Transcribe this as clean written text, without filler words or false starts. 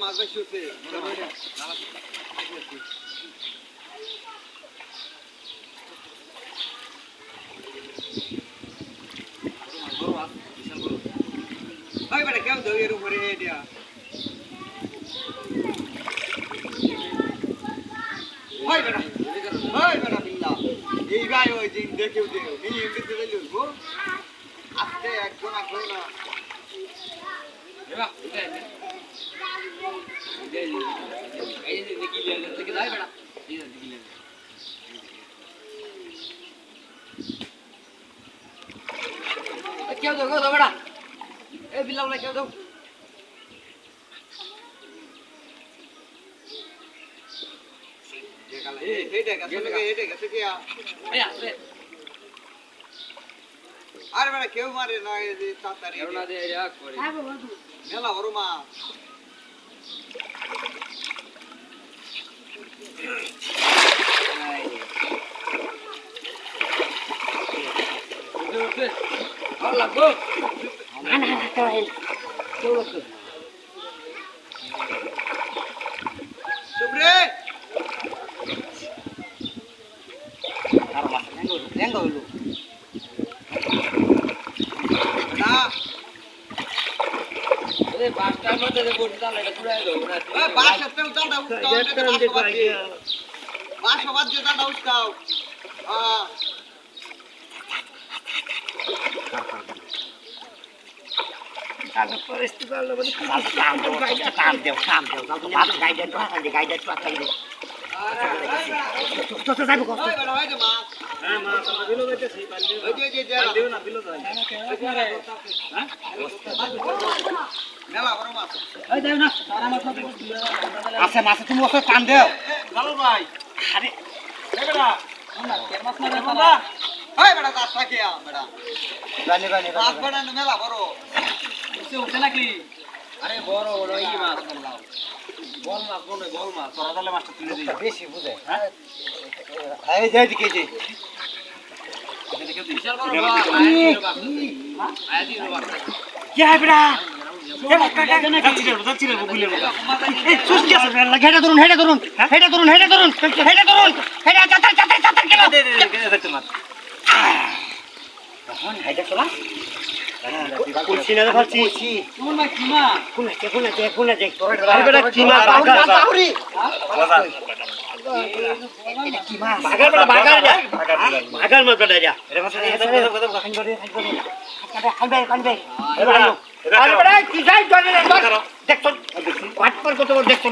মাছ বেশি হচ্ছে কেউ দৌড়ের উপরে দিয়া এই ভাই ওই দিন দেখেও দেও নিয়ে এমনিতে লুকবো আজকে একজন আসলো না কেউ দাও বেটা এ বিল্লাহ কেউ দাও আরে বেটা কেউ মারে না তাড়াতাড়ি মেলা বড় মাছ লাগবো সুপ্রে বাসটার মধ্যে উৎসাও আচ্ছা মাছ তুমি ওকে কান দেও ভাই আরে বেটা দাস রাখিয়া বেটা মাছ বেটা মেলা বড় উঠে নাকি আরে বড় বড় এই মাছ বল মাছ বল মাছ তোরা তাহলে মাছটা তুলে দিই বেশি বুঝে হ্যাঁ এই যে দিকে যে বিশাল বড় মাছ আয়া দিও বাবা কি হয় বেটা দেখো